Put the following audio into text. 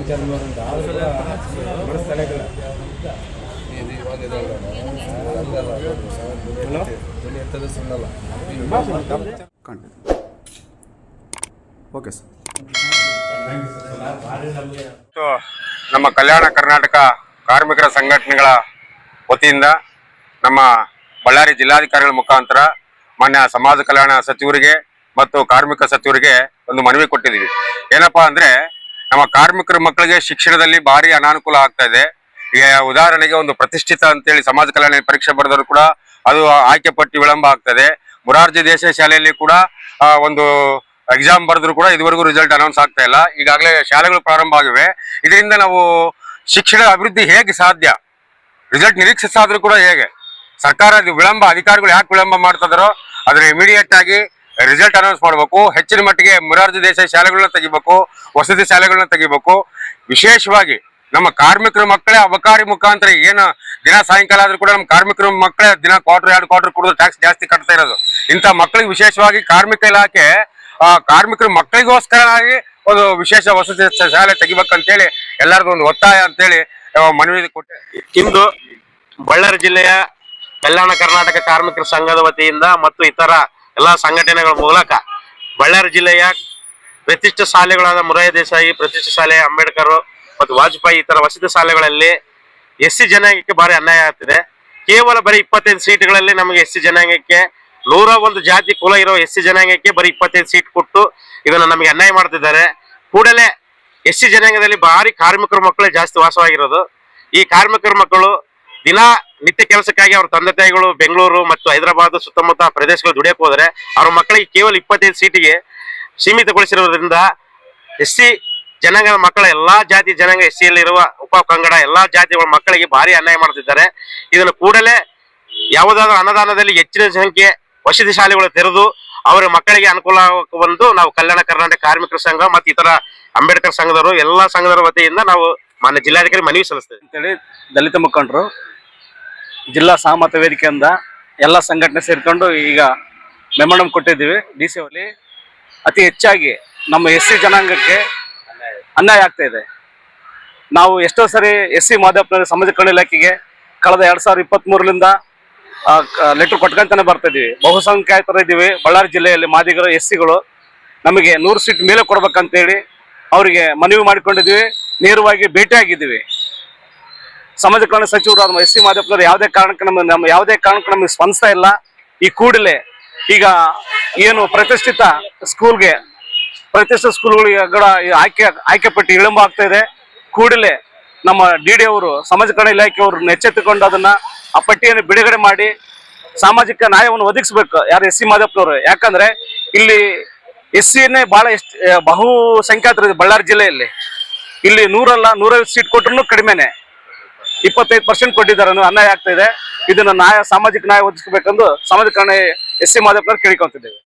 Okay sir. ನಮ್ಮ ಕಲ್ಯಾಣ ಕರ್ನಾಟಕ ಕಾರ್ಮಿಕರ ಸಂಘಟನೆಗಳ ವತಿಯಿಂದ ನಮ್ಮ ಬಳ್ಳಾರಿ ಜಿಲ್ಲಾಧಿಕಾರಿಗಳ ಮುಖಾಂತರ ಮಾನ್ಯ ಸಮಾಜ ಕಲ್ಯಾಣ ಸಚಿವರಿಗೆ ಮತ್ತು ಕಾರ್ಮಿಕ ಸಚಿವರಿಗೆ ಒಂದು ಮನವಿ ಕೊಟ್ಟಿದ್ದೀವಿ. ಏನಪ್ಪಾ ಅಂದ್ರೆ ನಮ್ಮ ಕಾರ್ಮಿಕರ ಮಕ್ಕಳಿಗೆ ಶಿಕ್ಷಣದಲ್ಲಿ ಭಾರಿ ಅನಾನುಕೂಲ ಆಗ್ತಾ ಇದೆ. ಈಗ ಉದಾಹರಣೆಗೆ ಒಂದು ಪ್ರತಿಷ್ಠಿತ ಅಂತೇಳಿ ಸಮಾಜ ಕಲ್ಯಾಣ ಪರೀಕ್ಷೆ ಬರೆದರೂ ಕೂಡ ಅದು ಆಯ್ಕೆ ಪಟ್ಟಿ ವಿಳಂಬ ಆಗ್ತದೆ. ಮೊರಾರ್ಜಿ ದೇಸಾಯಿ ಶಾಲೆಯಲ್ಲಿ ಕೂಡ ಒಂದು ಎಕ್ಸಾಮ್ ಬರೆದ್ರು ಕೂಡ ಇದುವರೆಗೂ ರಿಸಲ್ಟ್ ಅನೌನ್ಸ್ ಆಗ್ತಾ ಇಲ್ಲ. ಈಗಾಗಲೇ ಶಾಲೆಗಳು ಪ್ರಾರಂಭ ಆಗಿವೆ. ಇದರಿಂದ ನಾವು ಶಿಕ್ಷಣ ಅಭಿವೃದ್ಧಿ ಹೇಗೆ ಸಾಧ್ಯ? ರಿಸಲ್ಟ್ ನಿರೀಕ್ಷಿಸಾದ್ರೂ ಕೂಡ ಹೇಗೆ? ಸರ್ಕಾರ ವಿಳಂಬ, ಅಧಿಕಾರಿಗಳು ಯಾಕೆ ವಿಳಂಬ ಮಾಡ್ತಿದಾರೋ ಅದನ್ನ ಇಮಿಡಿಯೇಟ್ ಆಗಿ ರಿಸಲ್ಟ್ ಅನೌನ್ಸ್ ಮಾಡಬೇಕು. ಹೆಚ್ಚಿನ ಮಟ್ಟಿಗೆ ಮೊರಾರ್ಜಿ ದೇಸಾಯಿ ಶಾಲೆಗಳನ್ನ ತೆಗಿಬೇಕು, ವಸತಿ ಶಾಲೆಗಳನ್ನ ತೆಗಿಬೇಕು. ವಿಶೇಷವಾಗಿ ನಮ್ಮ ಕಾರ್ಮಿಕರ ಮಕ್ಕಳೇ ಅಬಕಾರಿ ಮುಖಾಂತರ ಏನು ದಿನ ಸಾಯಂಕಾಲ ಆದ್ರೂ ಕೂಡ ನಮ್ಮ ಕಾರ್ಮಿಕರ ಮಕ್ಕಳೇ ದಿನ ಕ್ವಾರ್ಟರ್ 2 ಕ್ವಾರ್ಟರ್ ಕುಡಿದು ಟ್ಯಾಕ್ಸ್ ಜಾಸ್ತಿ ಕಟ್ತಾ ಇರೋದು. ಇಂಥ ಮಕ್ಕಳಿಗೆ ವಿಶೇಷವಾಗಿ ಕಾರ್ಮಿಕ ಇಲಾಖೆ ಕಾರ್ಮಿಕರ ಮಕ್ಕಳಿಗೋಸ್ಕರವಾಗಿ ಒಂದು ವಿಶೇಷ ವಸತಿ ಶಾಲೆ ತೆಗಿಬೇಕಂತೇಳಿ ಎಲ್ಲರದು ಒಂದು ಒತ್ತಾಯ ಅಂತೇಳಿ ಮನವಿ ಕೊಟ್ಟೆ. ಇಂದು ಬಳ್ಳಾರಿ ಜಿಲ್ಲೆಯ ಕಲ್ಯಾಣ ಕರ್ನಾಟಕ ಕಾರ್ಮಿಕರ ಸಂಘದ ವತಿಯಿಂದ ಮತ್ತು ಇತರ ಎಲ್ಲಾ ಸಂಘಟನೆಗಳ ಮೂಲಕ ಬಳ್ಳಾರಿ ಜಿಲ್ಲೆಯ ಪ್ರತಿಷ್ಠಿತ ಶಾಲೆಗಳಾದ ಮೊರಾರ್ಜಿ ದೇಸಾಯಿ ಪ್ರತಿಷ್ಠಿತ ಶಾಲೆ, ಅಂಬೇಡ್ಕರ್ ಮತ್ತು ವಾಜಪೇಯಿ ಇತರ ವಸತಿ ಶಾಲೆಗಳಲ್ಲಿ SC ಜನಾಂಗಕ್ಕೆ ಭಾರಿ ಅನ್ಯಾಯ ಆಗ್ತಿದೆ. ಕೇವಲ ಬರೀ 25 ಸೀಟ್ಗಳಲ್ಲಿ ನಮಗೆ SC ಜನಾಂಗಕ್ಕೆ 101 ಜಾತಿ ಕುಲ ಇರೋ SC ಜನಾಂಗಕ್ಕೆ ಬರೀ 25 ಸೀಟ್ ಕೊಟ್ಟು ಇದನ್ನ ನಮಗೆ ಅನ್ಯಾಯ ಮಾಡ್ತಿದ್ದಾರೆ. ಕೂಡಲೇ SC ಜನಾಂಗದಲ್ಲಿ ಭಾರಿ ಕಾರ್ಮಿಕರ ಮಕ್ಕಳೇ ಜಾಸ್ತಿ ವಾಸವಾಗಿರೋದು. ಈ ಕಾರ್ಮಿಕರ ಮಕ್ಕಳು ದಿನ ನಿತ್ಯ ಕೆಲಸಕ್ಕಾಗಿ ಅವ್ರ ತಂದೆ ತಾಯಿಗಳು ಬೆಂಗಳೂರು ಮತ್ತು ಹೈದರಾಬಾದ್ ಸುತ್ತಮುತ್ತ ಪ್ರದೇಶಗಳು ದುಡಿಯಕ್ಕೆ ಹೋದರೆ ಅವ್ರ ಮಕ್ಕಳಿಗೆ ಕೇವಲ 25 ಸೀಟಿಗೆ ಸೀಮಿತಗೊಳಿಸಿರೋದ್ರಿಂದ SC ಜನಾಂಗದ ಮಕ್ಕಳ ಎಲ್ಲಾ ಜಾತಿ ಜನಾಂಗ SC ಯಲ್ಲಿರುವ ಉಪ ಕನ್ನಡ ಎಲ್ಲಾ ಜಾತಿಗಳ ಮಕ್ಕಳಿಗೆ ಭಾರಿ ಅನ್ಯಾಯ ಮಾಡ್ತಿದ್ದಾರೆ. ಇದನ್ನು ಕೂಡಲೇ ಯಾವುದಾದ್ರೂ ಅನುದಾನದಲ್ಲಿ ಹೆಚ್ಚಿನ ಸಂಖ್ಯೆ ವಸತಿ ಶಾಲೆಗಳು ತೆರೆದು ಅವರ ಮಕ್ಕಳಿಗೆ ಅನುಕೂಲ ಬಂದು ನಾವು ಕಲ್ಯಾಣ ಕರ್ನಾಟಕ ಕಾರ್ಮಿಕರ ಸಂಘ ಮತ್ತು ಇತರ ಅಂಬೇಡ್ಕರ್ ಸಂಘದವರು ಎಲ್ಲಾ ಸಂಘದವರ ವತಿಯಿಂದ ನಾವು ಮಾನ್ಯ ಜಿಲ್ಲಾಧಿಕಾರಿ ಮನವಿ ಸಲ್ಲಿಸ್ತೇವೆ ಅಂತೇಳಿ ದಲಿತ ಮುಖಂಡರು ಜಿಲ್ಲಾ ಸಹಮತ ವೇದಿಕೆಯಿಂದ ಎಲ್ಲ ಸಂಘಟನೆ ಸೇರ್ಕೊಂಡು ಈಗ ಮೆಮೊರಂ ಕೊಟ್ಟಿದ್ದೀವಿ. DC ಅವರಲ್ಲಿ ಅತಿ ಹೆಚ್ಚಾಗಿ ನಮ್ಮ SC ಜನಾಂಗಕ್ಕೆ ಅನ್ಯಾಯ ಆಗ್ತಾ ಇದೆ. ನಾವು ಎಷ್ಟೋ ಸರಿ SC ಮಾದೇವಪ್ಪನವರ ಸಮಾಜ ಕಲ್ಯಾಣ ಇಲಾಖೆಗೆ ಕಳೆದ 2023ರಿಂದ ಲೆಟರ್ ಕೊಟ್ಕೊಂತಾನೆ ಬರ್ತಾ ಇದೀವಿ. ಬಹುಸಂಖ್ಯಾತರು ಇದ್ದೀವಿ ಬಳ್ಳಾರಿ ಜಿಲ್ಲೆಯಲ್ಲಿ ಮಾದಿಗರು SCಗಳು ನಮಗೆ 100 ಸೀಟ್ ಮೇಲೆ ಕೊಡ್ಬೇಕಂತೇಳಿ ಅವರಿಗೆ ಮನವಿ ಮಾಡಿಕೊಂಡಿದ್ದೀವಿ. ನೇರವಾಗಿ ಭೇಟಿಯಾಗಿದ್ದೀವಿ. ಸಮಾಜ ಕಲ್ಯಾಣ ಸಚಿವರು SC ಮಾದೇವಪ್ಪನವರು ಯಾವುದೇ ಕಾರಣಕ್ಕೆ ನಮಗೆ ಸ್ಪಂದಿಸ್ತಾ ಇಲ್ಲ. ಈ ಕೂಡಲೇ ಈಗ ಏನು ಪ್ರತಿಷ್ಠಿತ ಸ್ಕೂಲ್ಗಳಿಗೆ ಆಯ್ಕೆ ಪಟ್ಟಿ ವಿಳಂಬ ಆಗ್ತಾ ಇದೆ. ಕೂಡಲೇ ನಮ್ಮ DD ಅವರು ಸಮಾಜ ಕಲ್ಯಾಣ ಇಲಾಖೆಯವರು ಎಚ್ಚೆತ್ತುಕೊಂಡು ಅದನ್ನ ಆ ಪಟ್ಟಿಯನ್ನು ಬಿಡುಗಡೆ ಮಾಡಿ ಸಾಮಾಜಿಕ ನ್ಯಾಯವನ್ನು ಒದಗಿಸಬೇಕು. ಯಾರು SC ಮಾದೇವಪ್ಪನವರು, ಯಾಕಂದ್ರೆ ಇಲ್ಲಿ SCನೇ ಬಹಳ ಬಹು ಸಂಖ್ಯಾತರು ಬಳ್ಳಾರಿ ಜಿಲ್ಲೆಯಲ್ಲಿ. ಇಲ್ಲಿ 150 ಸೀಟ್ ಕೊಟ್ಟರು ಕಡಿಮೆನೆ, 25% ಕೊಟ್ಟಿದ್ದಾರೆ. ಅನ್ಯಾಯ ಆಗ್ತಾ ಇದೆ. ಇದನ್ನ ಸಾಮಾಜಿಕ ನ್ಯಾಯ ಒದಗಿಸಬೇಕೆಂದು ಸಮಾಜ ಕಲ್ಯಾಣ SC ಮಾದೇವಪ್ಪನವರು ಕೇಳಿಕೊಂತಿದ್ದೇವೆ.